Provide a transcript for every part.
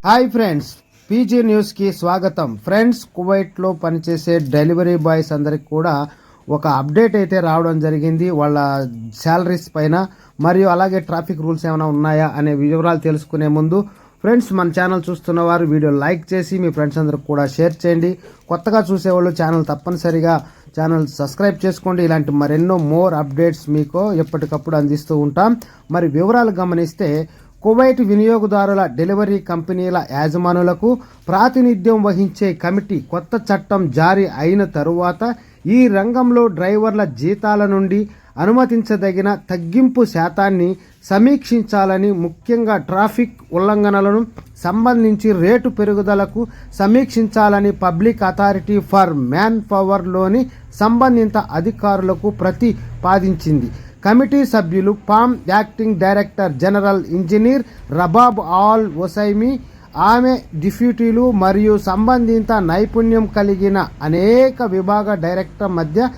Hi friends, PG news కి స్వాగతం. Friends, Kuwait లో పనిచేసే డెలివరీ బాయ్స్ అందరికి కూడా ఒక అప్డేట్ అయితే రావడం జరిగింది. వాళ్ళ శాలరీస్ పైన మరియు అలాగే ట్రాఫిక్ రూల్స్ ఏమైనా ఉన్నాయా అనే వివరాలు తెలుసుకునే ముందు ఫ్రెండ్స్, మన ఛానల్ చూస్తున్న వారు వీడియో లైక్ చేసి మీ ఫ్రెండ్స్ అందరికి కూడా షేర్ చేయండి. కొత్తగా చూసేవాళ్ళు ఛానల్ తప్పనిసరిగా ఛానల్ సబ్స్క్రైబ్ చేసుకోండి. ఇలాంటి మరెన్నో మోర్ అప్డేట్స్ మీకు ఎప్పటికప్పుడు అందిస్తూ ఉంటాం. మరి వివరాలు గమనిస్తే, కువైట్ వినియోగదారుల డెలివరీ కంపెనీల యాజమానులకు ప్రాతినిధ్యం వహించే కమిటీ కొత్త చట్టం జారీ అయిన తరువాత ఈ రంగంలో డ్రైవర్ల జీతాల నుండి అనుమతించదగిన తగ్గింపు శాతాన్ని సమీక్షించాలని, ముఖ్యంగా ట్రాఫిక్ ఉల్లంఘనలను సంబంధించి రేటు పెరుగుదలకు సమీక్షించాలని పబ్లిక్ అథారిటీ ఫర్ మ్యాన్ పవర్లోని సంబంధిత అధికారులకు ప్రతిపాదించింది. కమిటీ సభ్యులు PAM acting director general engineer Rabab al Osaimi, ఆమె డిప్యూటీలు మరియు సంబంధిత నైపుణ్యం కలిగిన అనేక విభాగ డైరెక్టర్ మధ్య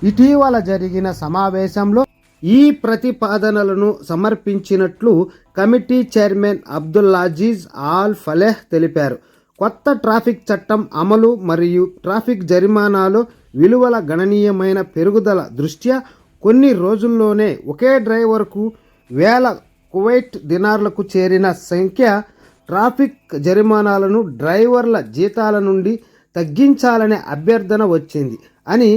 ఇటీవల జరిగిన సమావేశంలో ఈ ప్రతిపాదనలను సమర్పించినట్లు కమిటీ చైర్మన్ అబ్దుల్లాజీజ్ ఆల్ ఫలెహ్ తెలిపారు. కొత్త ట్రాఫిక్ చట్టం అమలు మరియు ట్రాఫిక్ జరిమానాలు విలువల గణనీయమైన పెరుగుదల దృష్ట్యా కొన్ని రోజుల్లోనే ఒకే డ్రైవర్కు 1000 కువైట్ దినార్లకు చేరిన సంఖ్య ట్రాఫిక్ జరిమానాలను డ్రైవర్ల జీతాల నుండి తగ్గించాలనే అభ్యర్థన వచ్చింది అని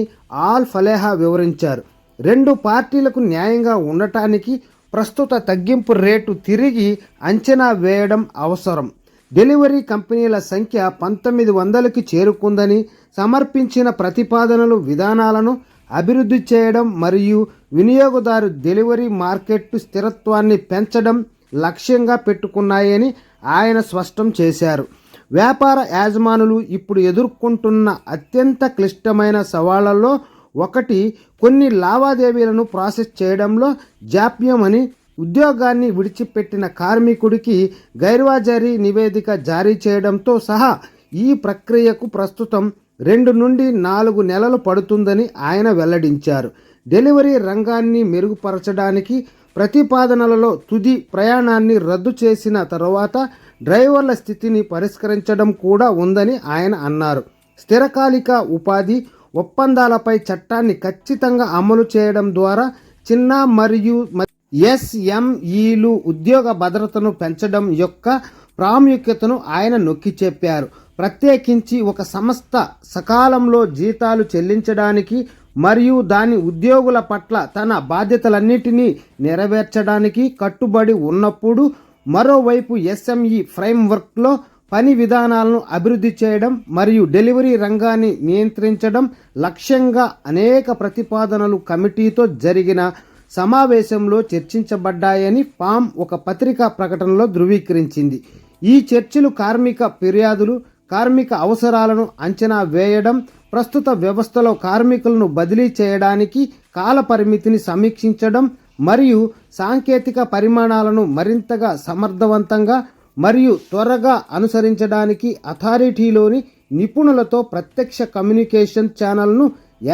ఆల్ ఫలేహా వివరించారు. రెండు పార్టీలకు న్యాయంగా ఉండటానికి ప్రస్తుత తగ్గింపు రేటు తిరిగి అంచనా వేయడం అవసరం. డెలివరీ కంపెనీల సంఖ్య 1900కి చేరుకుందని, సమర్పించిన ప్రతిపాదనలు విధానాలను అభివృద్ధి చేయడం మరియు వినియోగదారు డెలివరీ మార్కెట్ స్థిరత్వాన్ని పెంచడం లక్ష్యంగా పెట్టుకున్నాయని ఆయన స్పష్టం చేశారు. వ్యాపార యాజమానులు ఇప్పుడు ఎదుర్కొంటున్న అత్యంత క్లిష్టమైన సవాళ్లలో ఒకటి కొన్ని లావాదేవీలను ప్రాసెస్ చేయడంలో జాప్యం అని, ఉద్యోగాన్ని విడిచిపెట్టిన కార్మికుడికి గైర్హాజరీ నివేదిక జారీ చేయడంతో సహా ఈ ప్రక్రియకు ప్రస్తుతం 2 నుండి 4 నెలలు పడుతుందని ఆయన వెల్లడించారు. డెలివరీ రంగాన్ని మెరుగుపరచడానికి ప్రతిపాదనలలో తుది ప్రయాణాన్ని రద్దు చేసిన తర్వాత డ్రైవర్ల స్థితిని పరిష్కరించడం కూడా ఉందని ఆయన అన్నారు. స్థిరకాలిక ఉపాధి ఒప్పందాలపై చట్టాన్ని ఖచ్చితంగా అమలు చేయడం ద్వారా చిన్న మరియు ఎస్ఎంఈలు ఉద్యోగ భద్రతను పెంచడం యొక్క ప్రాముఖ్యతను ఆయన నొక్కి చెప్పారు. ప్రత్యేకించి ఒక సంస్థ సకాలంలో జీతాలు చెల్లించడానికి మరియు దాని ఉద్యోగుల పట్ల తన బాధ్యతలన్నిటినీ నెరవేర్చడానికి కట్టుబడి ఉన్నప్పుడు, మరోవైపు ఎస్ఎంఈ ఫ్రేమ్వర్క్లో పని విధానాలను అభివృద్ధి చేయడం మరియు డెలివరీ రంగాన్ని నియంత్రించడం లక్ష్యంగా అనేక ప్రతిపాదనలు కమిటీతో జరిగిన సమావేశంలో చర్చించబడ్డాయని పామ్ ఒక పత్రికా ప్రకటనలో ధృవీకరించింది. ఈ చర్చలు కార్మిక ఫిర్యాదులు, కార్మిక అవసరాలను అంచనా వేయడం, ప్రస్తుత వ్యవస్థలో కార్మికులను బదిలీ చేయడానికి కాల పరిమితిని సమీక్షించడం మరియు సాంకేతిక పరిమాణాలను మరింతగా సమర్థవంతంగా మరియు త్వరగా అనుసరించడానికి అథారిటీలోని నిపుణులతో ప్రత్యక్ష కమ్యూనికేషన్ ఛానల్ను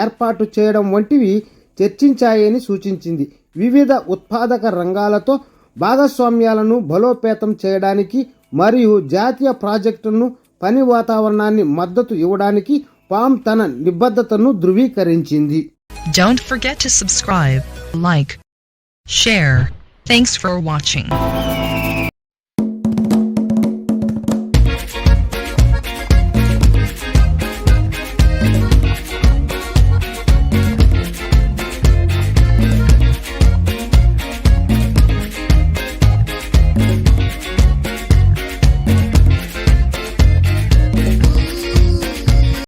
ఏర్పాటు చేయడం వంటివి చర్చించాయని సూచించింది. వివిధ ఉత్పాదక రంగాలతో భాగస్వామ్యాలను బలోపేతం చేయడానికి మరియు జాతీయ ప్రాజెక్టులను పని వాతావరణాన్ని మద్దతు ఇవ్వడానికి పామ్ తన నిబద్ధతను ధృవీకరించింది. Don't forget to subscribe, like, share. Thanks for watching.